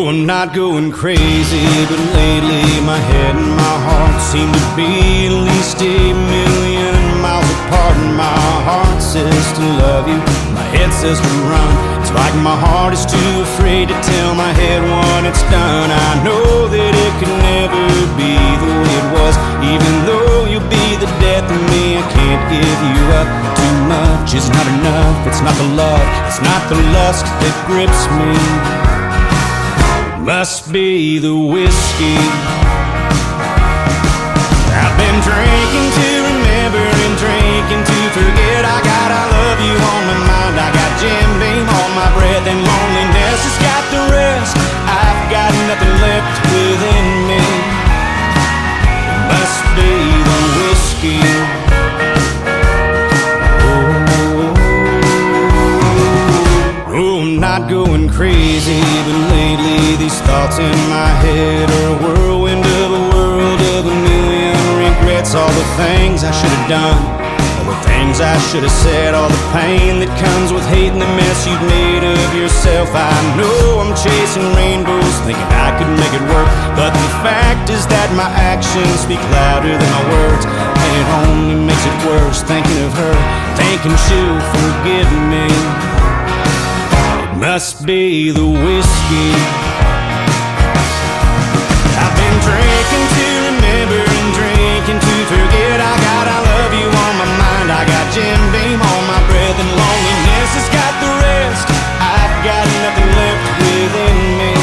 I'm not going crazy, but lately my head and my heart seem to be at least 8,000,000 miles apart. And my heart says to love you, my head says to run. It's like my heart is too afraid to tell my head when it's done. I know that it could never be the way it was. Even though you'll be the death of me, I can't give you up. Too much is not enough. It's not the love, it's not the lust that grips me. Must be the whiskey. I've been drinking to remember and drinking to forget. I got I love you on my mind. I got Jim Beam on my breath, and loneliness has got the rest. I've got nothing left within me. It must be the whiskey. Oh, I'm not going crazy, but lately these thoughts in my head are a whirlwind of a world of a million regrets. All the things I should have done, all the things I should have said, all the pain that comes with hating the mess you've made of yourself. I know I'm chasing rainbows, thinking I could make it work, but the fact is that my actions speak louder than my words, and it only makes it worse thinking of her, thinking she'll forgive me. Must be the whiskey. I've been drinking to remember and drinking to forget. I got I love you on my mind. I got Jim Beam on my breath, and loneliness has got the rest. I've got nothing left within me.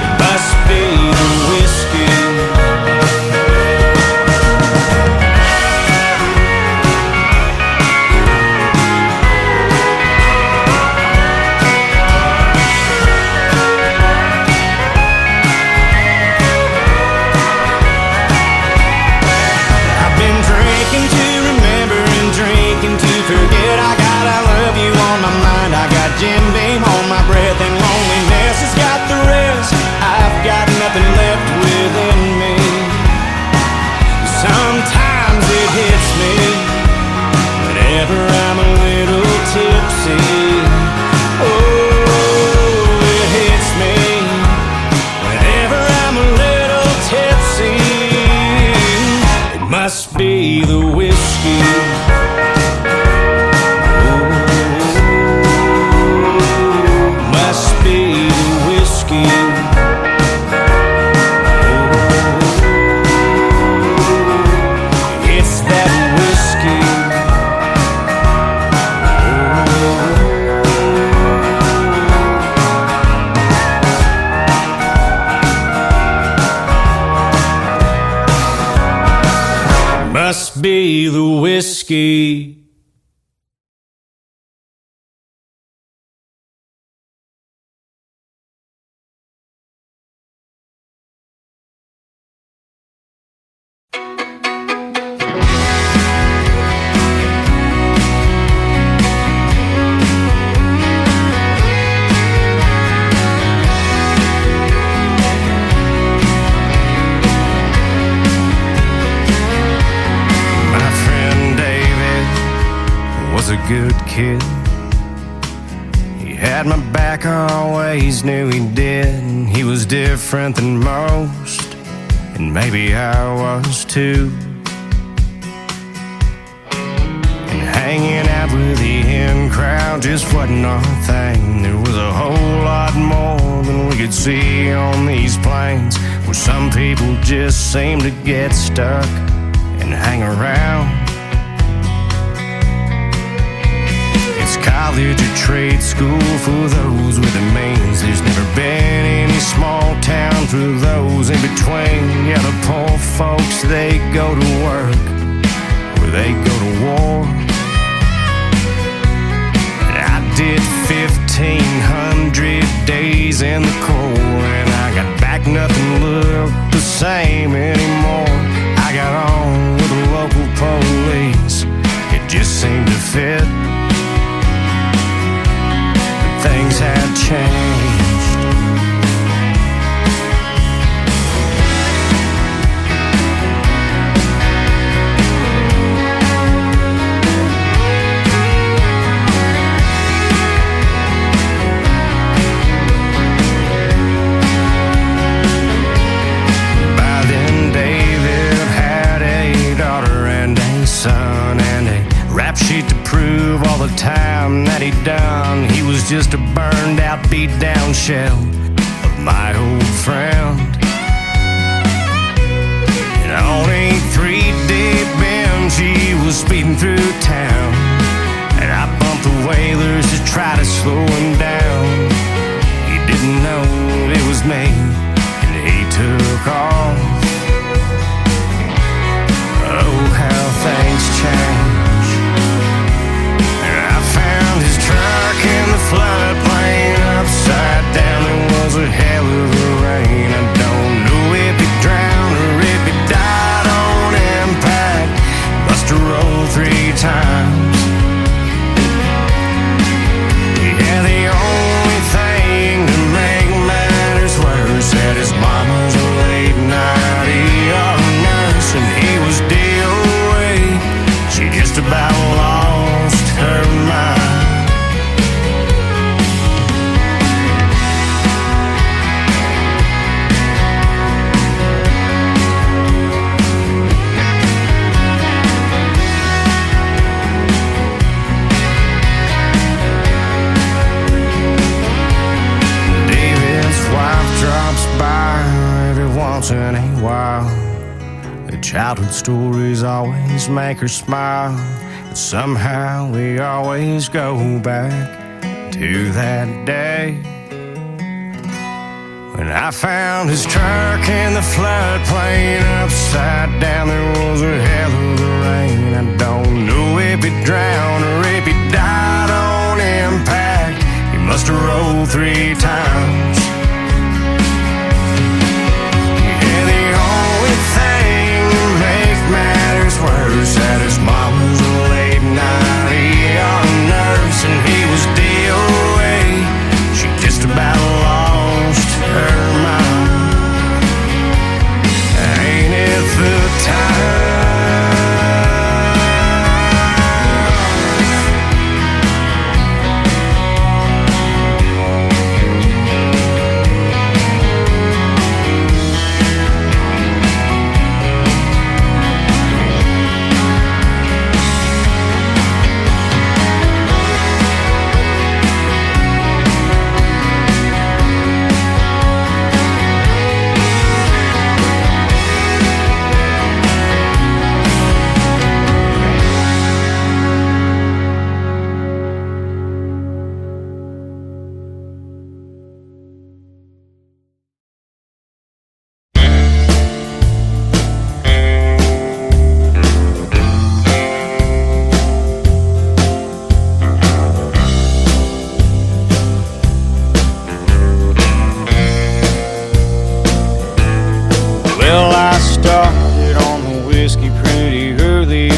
It must be the whiskey. Jim Beam on my breath, and loneliness has got the rest. I've got nothing left within me. Sometimes it hits me whenever I'm a little tipsy. Oh, it hits me whenever I'm a little tipsy. It must be the whiskey. Must be the whiskey. Good kid. He had my back, I always knew he did. He was different than most, and maybe I was too. And hanging out with the in crowd just wasn't our thing. There was a whole lot more than we could see on these planes, where some people just seem to get stuck and hang around. College or trade school for those with the means. There's never been any small town for those in between. Yeah, the poor folks, they go to work or they go to war. And I did 1,500 days in the Corps, and I got back, nothing looked the same anymore. I got on with the local police, it just seemed to fit. Things had changed. time that he done, he was just a burned out, beat down shell of my old friend. And on a 3-day binge, he was speeding through town, and I bumped the Wailers to try to slow him down. He didn't know it was me, and he took off. Oh, how things change. And I found his truck in the floodplain, upside down. It was a hell of a rain. I don't know if he drowned or if he died on impact. Must have rolled 3 times. Yeah, the only thing to make matters worse, that his mama's a late night ER nurse, and he was DOA. She just about lost her mind. Once in a while, the childhood stories always make her smile, but somehow we always go back to that day when I found his truck in the floodplain, upside down. There was a hell of a rain. I don't know if he drowned or if he died on impact. He must have rolled 3 times. Worse, that his mom was a late night ER nurse, and he was DOA. She just about lost her mind. Ain't it the time?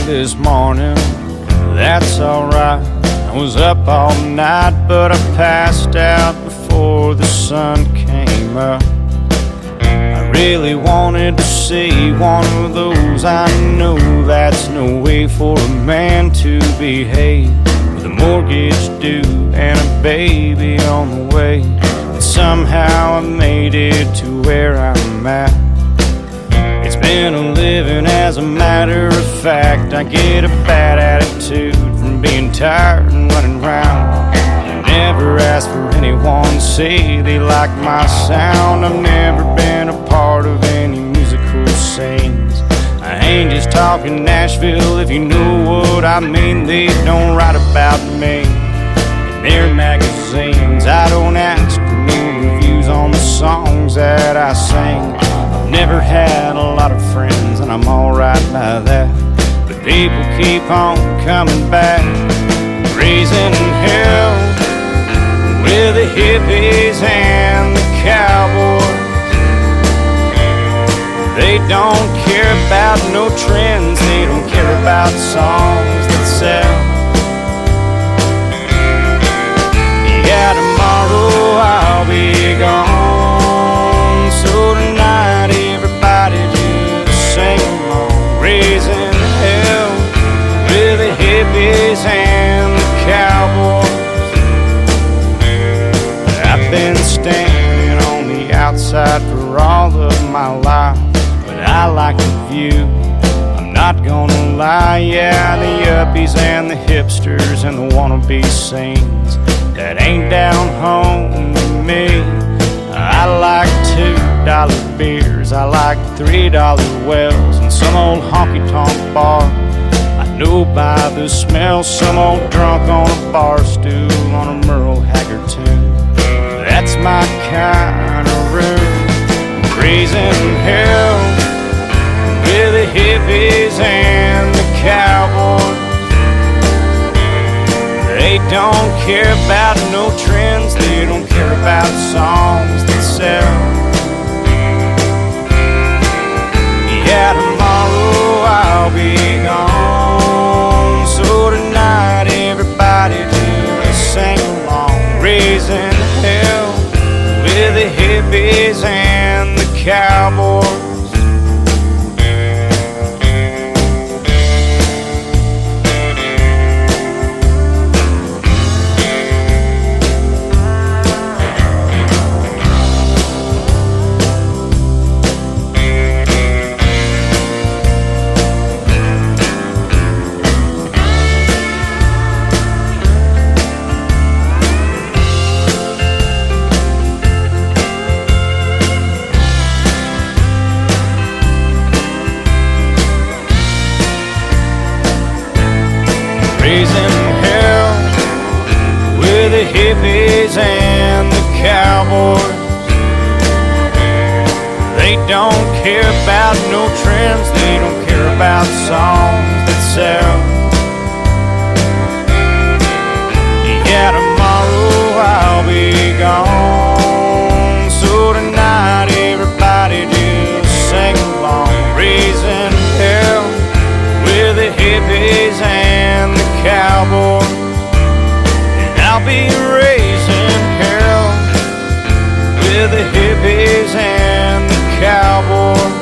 This morning, that's alright. I was up all night, but I passed out before the sun came up. I really wanted to see one of those. I know that's no way for a man to behave, with a mortgage due and a baby on the way. And somehow I made it to where I'm at. It's been a living as a matter of fact. I get a bad attitude from being tired and running round. I never ask for anyone to say they like my sound. I've never been a part of any musical scenes. I ain't just talking Nashville, if you know what I mean. They don't write about me in their magazines. I don't ask for new reviews on the songs that I sing. Never had a lot of friends, and I'm alright by that. But people keep on coming back, raising hell with the hippies and the cowboys. They don't care about no trends, they don't care about songs that sell. Yeah, tomorrow I'll be gone, so tonight everybody just sing along, raising hell with the hippies and the cowboys. I've been standing on the outside for all of my life, but I like the view. I'm Not gonna lie, yeah, the yuppies and the hipsters and the wannabe scenes, that ain't down home to me. I like $2 beers, I like $3 wells, and some old honky-tonk bar I know by the smell. Some old drunk on a bar stool on a Merle Haggard tune. That's my kind of room. Raising hell with the hippies and the cowboys. They don't care about no trends, they don't care about songs that sell. Yeah, tomorrow I'll be gone, so tonight everybody just sing along. Raising hell with the hippies and the cowboys. Raising hell with the hippies and the cowboys. They don't care about no trends, they don't care about songs that sell. Yeah, tomorrow I'll be gone, so tonight everybody just sing along. Raising hell with the hippies and the cowboys. And I'll be raising hell with the hippies and the cowboys.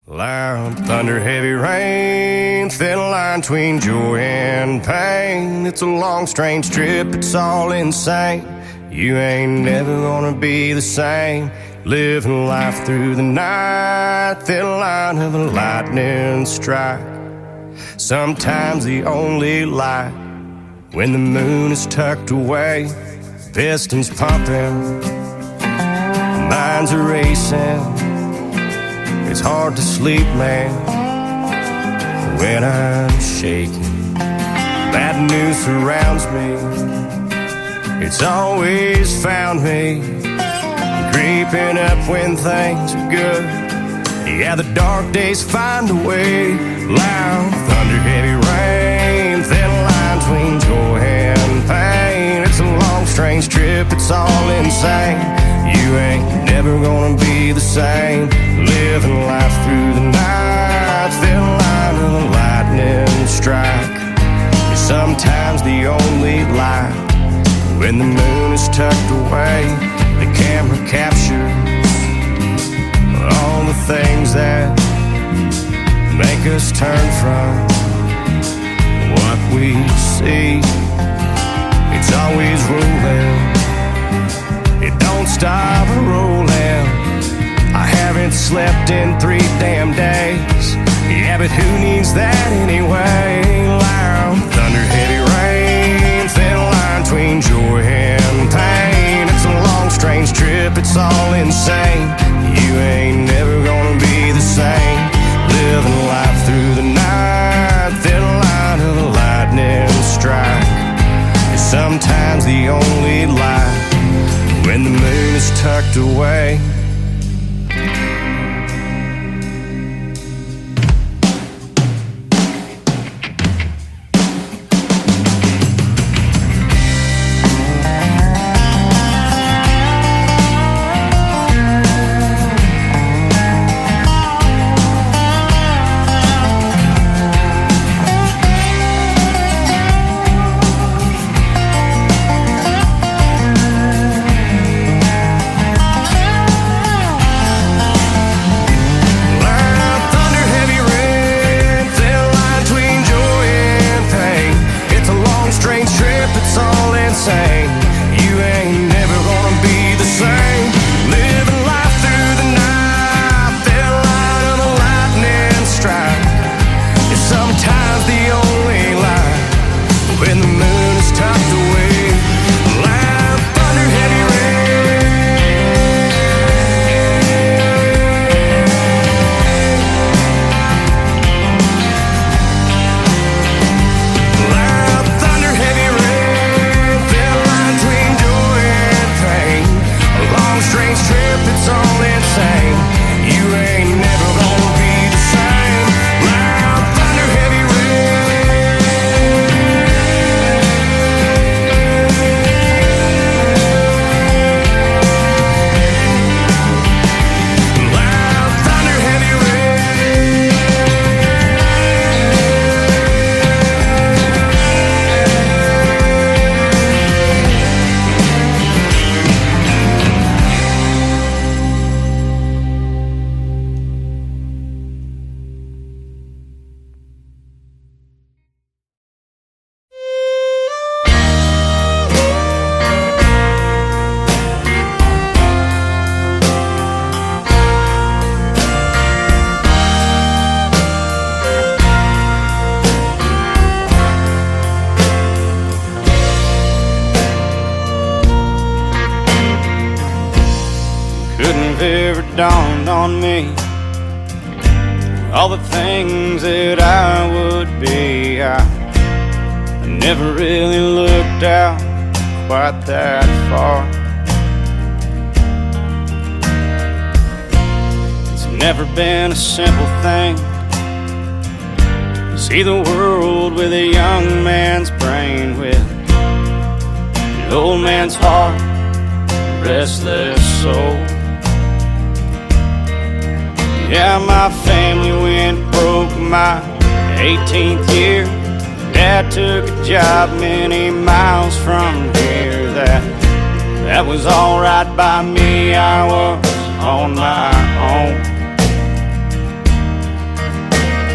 Loud thunder, heavy rain, thin line between joy and pain. It's a long, strange trip, it's all insane. You ain't never gonna be the same. Living life through the night, thin line of a lightning strike. Sometimes the only light when the moon is tucked away. Pistons pumping, minds are racing. It's hard to sleep, man, when I'm shaking. Bad news surrounds me, it's always found me creeping up when things are good. Yeah, the dark days find a way. Loud thunder, heavy rain, thin line between joy and pain. It's a long, strange trip, it's all insane. You ain't never gonna be the same. Living life through the night, thin line of a lightning strike. It's sometimes the only light when the moon is tucked away. The camera captures all the things that make us turn from what we see. It's always rolling, it don't stop rolling. I haven't slept in 3 damn days. Yeah, but who needs that anyway? Loud thunder, heavy rain, thin line between joy and pain. It's a long, strange trip, it's all insane. You ain't never gonna be the same. Living life through the night, thin line of a lightning strike. It's sometimes the only light when the moon is tucked away. couldn't have ever dawned on me all the things that I would be. I never really looked out quite that far. It's never been a simple thing to see the world with a young man's brain, with an old man's heart, restless soul. Yeah, my family went broke my 18th year. Dad took a job many miles from here. That was alright by me, I was on my own.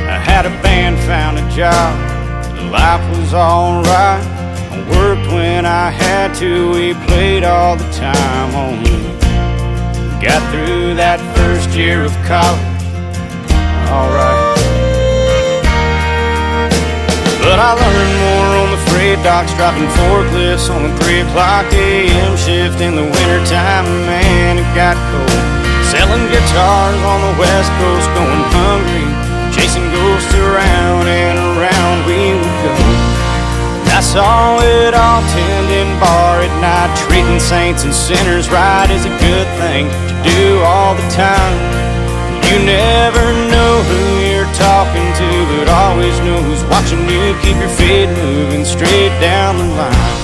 I had a band, found a job, life was alright. I worked when I had to, we played all the time. Only got through that first year of college alright. But I learned more on the freight docks, driving forklifts on the 3 o'clock a.m. shift in the wintertime. Man, it got cold. Selling guitars on the west coast, going hungry, chasing ghosts around and around we would go. I saw it all tending bar at night. Treating saints and sinners right is a good thing to do all the time. You never know who you're talking to, but always know who's watching you. Keep your feet moving straight down the line.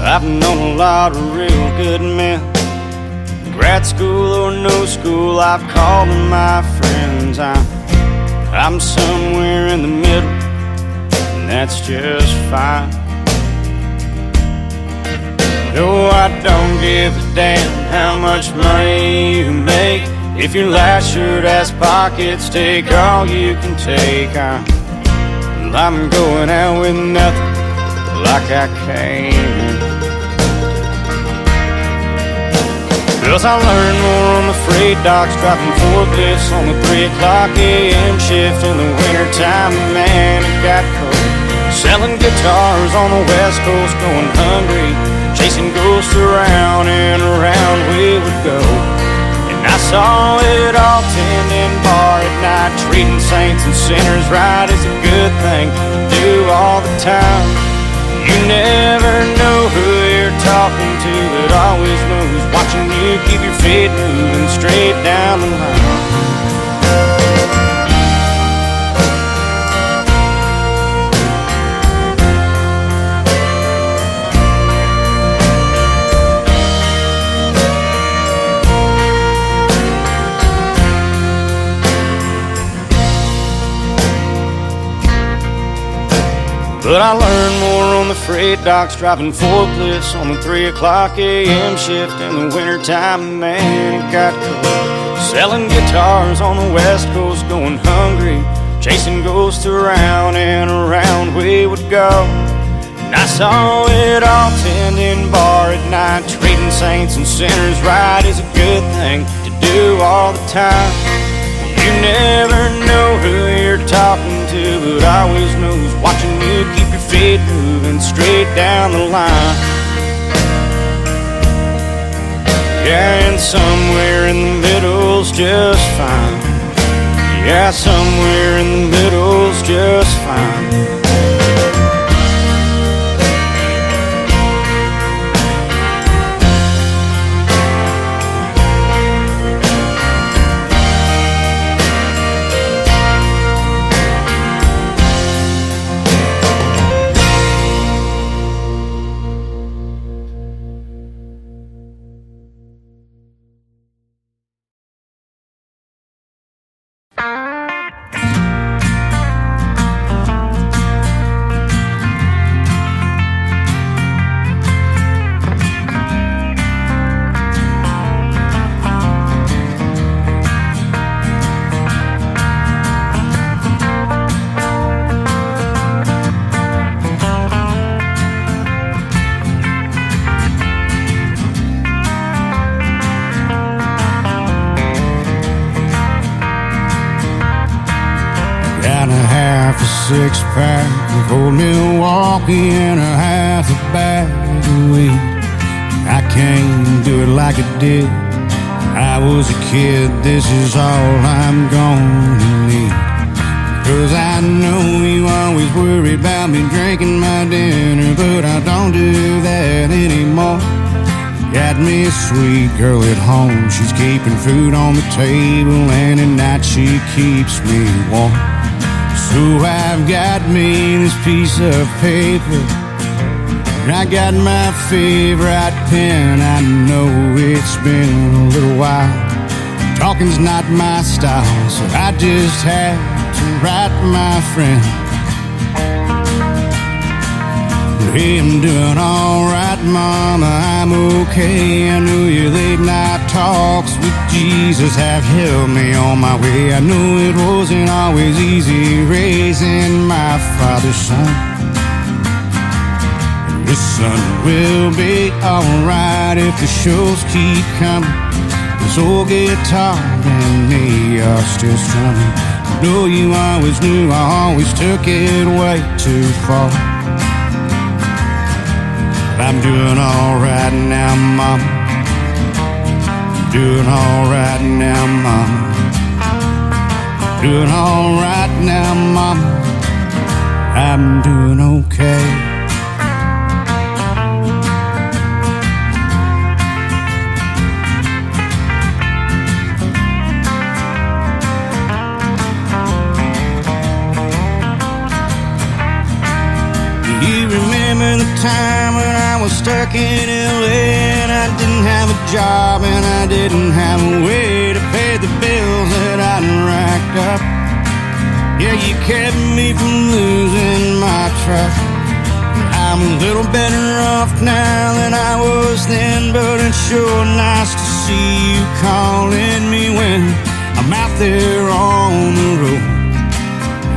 I've known a lot of real good men, grad school or no school, I've called them my friends. I'm somewhere in the middle, and that's just fine. No, I don't give a damn how much money you make. If your last shirt has pockets, take all you can take. I'm going out with nothing like I came in. 'Cause I learned more on the freight docks, driving forklifts on the 3 o'clock a.m. shift in the wintertime. Man, it got cold. Selling guitars on the west coast, going hungry, chasing ghosts around and around we would go. And I saw it all tending bar at night. Treating saints and sinners right is a good thing to do all the time. You never know who you're talking to, but always know who's watching you. Keep your feet moving straight down the line. But I learned more on the freight docks, driving forklifts on the 3 o'clock a.m. shift in the wintertime. Man, it got cold. Selling guitars on the west coast, going hungry, chasing ghosts around and around we would go. And I saw it all tending bar at night. Treating saints and sinners right is a good thing to do all the time. You never know who you're talking to, but always know who's watching you. Keep your feet moving straight down the line. Yeah, and somewhere in the middle's just fine. Yeah, somewhere in the middle's just fine. six-pack of old Milwaukee and a half a bag of weed. I can't do it like I did. I was a kid, this is all I'm gonna need. 'Cause I know you always worry about me drinking my dinner, but I don't do that anymore. Got me a sweet girl at home, she's keeping food on the table, and at night she keeps me warm. So I've got me this piece of paper, and I got my favorite pen. I know it's been a little while, talking's not my style, so I just have to write my friend. Hey, I'm doing alright, Mama, I'm okay. I know your late night talks with Jesus have helped me on my way. I know it wasn't always easy raising my father's son. Your son will be alright if the shows keep coming. This old guitar and me are still strumming. I know you always knew I always took it way too far. I'm doing alright now, Mama. Doing alright now, Mama. Doing alright now, Mama. I'm doing okay. You remember the time when I was stuck in LA and I didn't have a job and I didn't have a way to pay the bills that I'd racked up? Yeah, you kept me from losing my trust. I'm a little better off now than I was then, but it's sure nice to see you calling me when I'm out there on the road.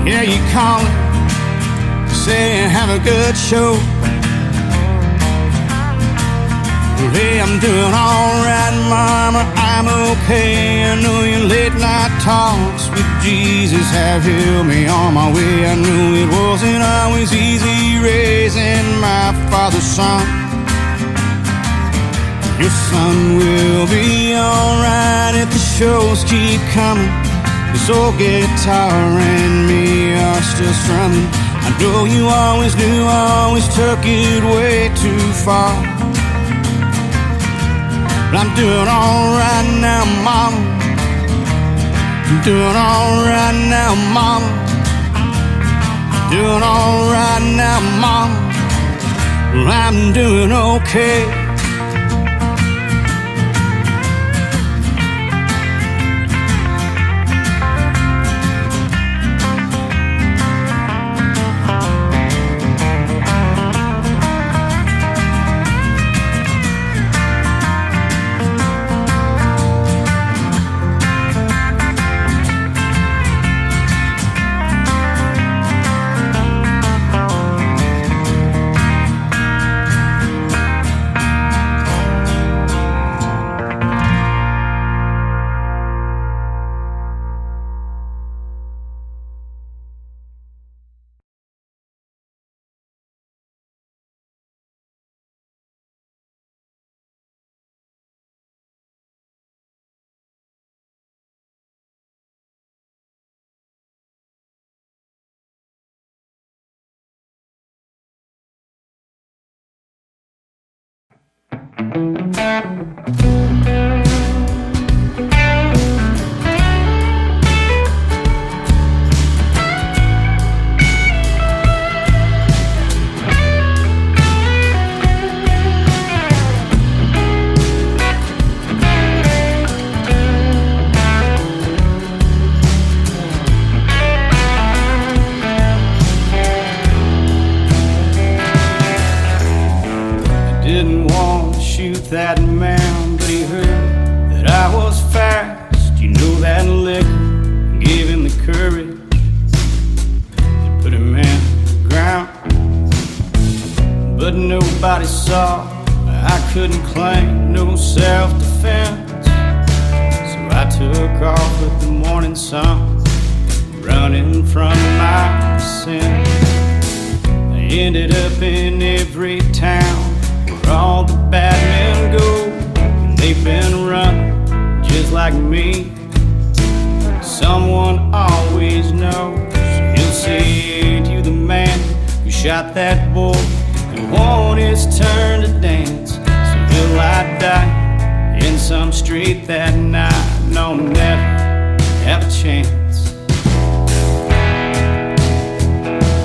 Yeah, you calling, saying have a good show. Hey, I'm doing alright, Mama, I'm okay. I know your late night talks with Jesus have helped me on my way. I knew it wasn't always easy raising my father's son. Your son will be alright if the shows keep coming. This old guitar and me are still strumming. I know you always knew I always took it way too far. But I'm doing alright now, Mama. I'm doing alright now, Mama. Doing alright now, Mama. Well, I'm doing okay. That man, but he heard that I was fast. You know that liquor gave him the courage to put him in the ground. But nobody saw I couldn't claim no self-defense. So I took off with the morning sun, running from my sin. I ended up in every town where all the bad men go, and they've been running just like me. Someone always knows. He'll say to the man who shot that boy, he won't his turn to dance. So will I die in some street that night? No, never have a chance.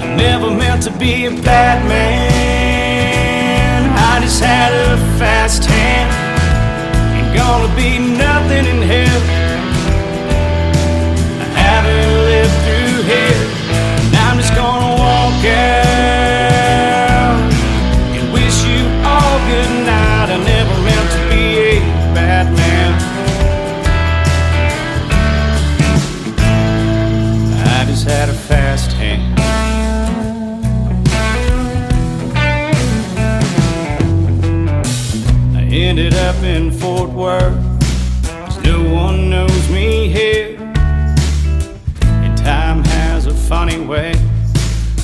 I never meant to be a bad man. I just had a fast hand. Ain't gonna be nothing in hell. I haven't lived through here, and I'm just gonna walk out and wish you all good night. I never meant to be a bad man. I just had a fast hand. I ended up in Fort Worth, 'cause no one knows me here. And time has a funny way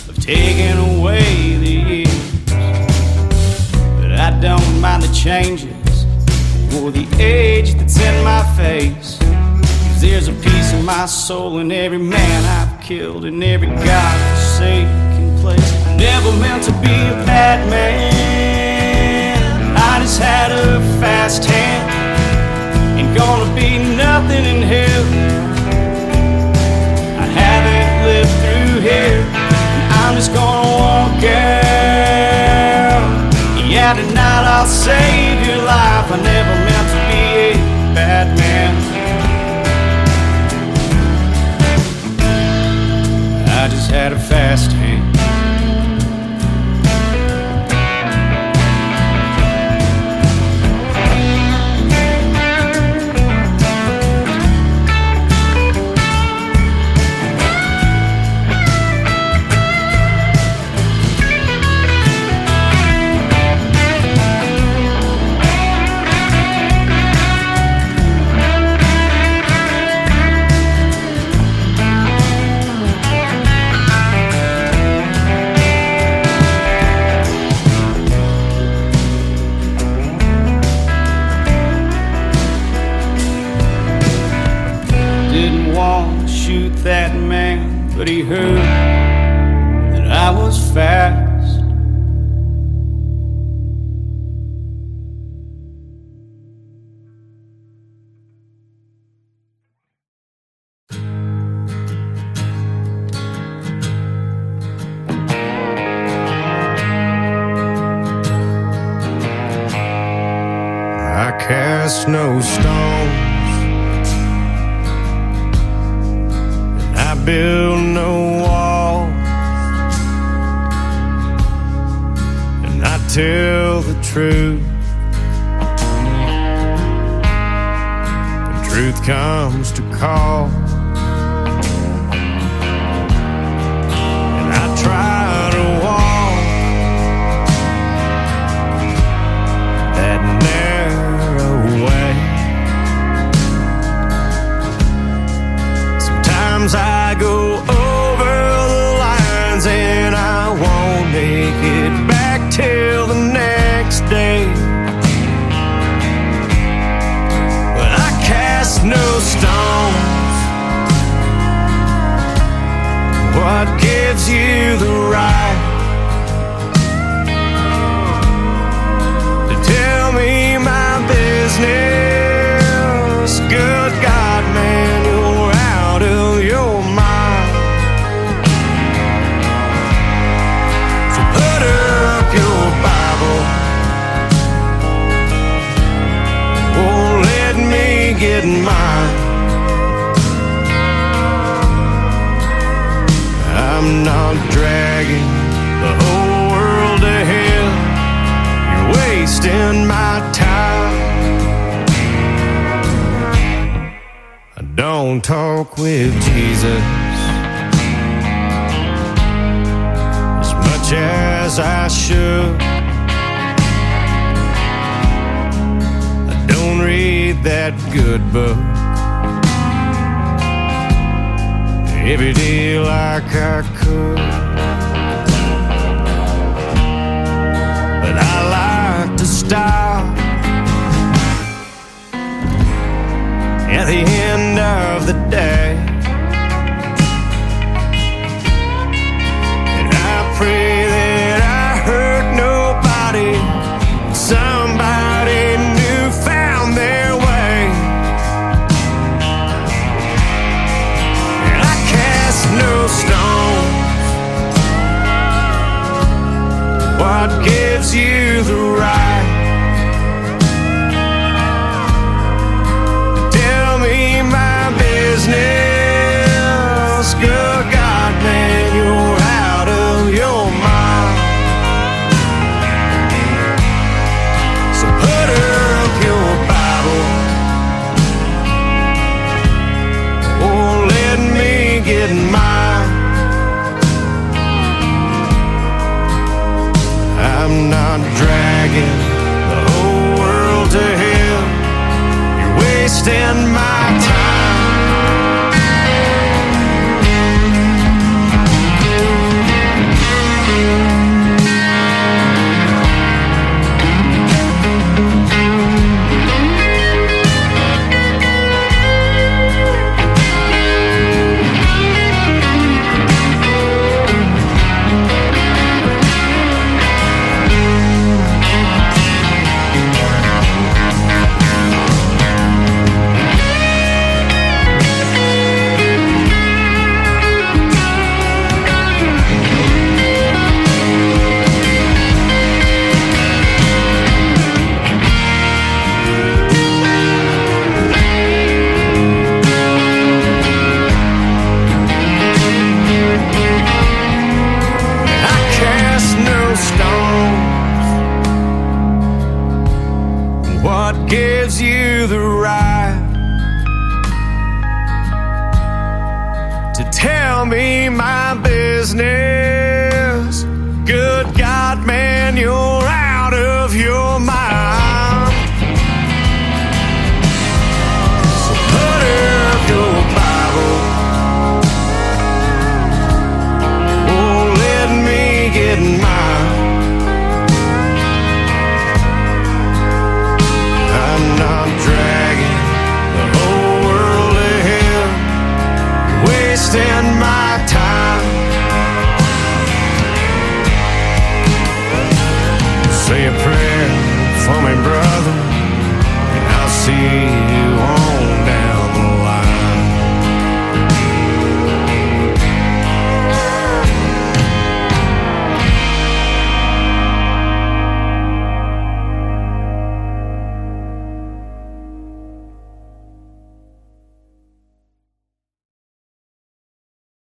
of taking away the years. But I don't mind the changes or the age that's in my face, 'cause there's a piece of my soul in every man I've killed, in every God-forsaken place. I never meant to be a bad man. I just had a fast hand. Ain't gonna be nothing in hell. I haven't lived through here, and I'm just gonna walk out. Yeah, tonight I'll save your life. I never meant to be a bad man. I just had a fast hand. That man, but he heard that I was fast. I cast no stones, build no walls, and I tell the truth. The truth comes to call, and I try to walk that narrow way. Sometimes I go over the lines and I won't make it back till the next day. But I cast no stones. What gives you the right to tell me my business? Good God, man, you're out of your mind. So put up your Bible. Oh, let me get mine. I'm not dragging the whole world to hell. You're wasting my time. I don't talk with Jesus as much as I should. I don't read that good book every day like I could. But I like to stop at the end of the day, and I pray that I hurt nobody. Somebody new found their way, and I cast no stones. What gives you the right to tell me my business? Good God, man, you're out of your mind. So put up your Bible, or let me get mine. I'm not dragging the whole world to hell. You're wasting my time. What gives you the right to tell me my business? Good God, man, you're out of your mind. So put up your Bible, oh, let me get mine. I'm not dragging the whole world to hell. You're wasting my time. Say a prayer for me, brother, and I'll see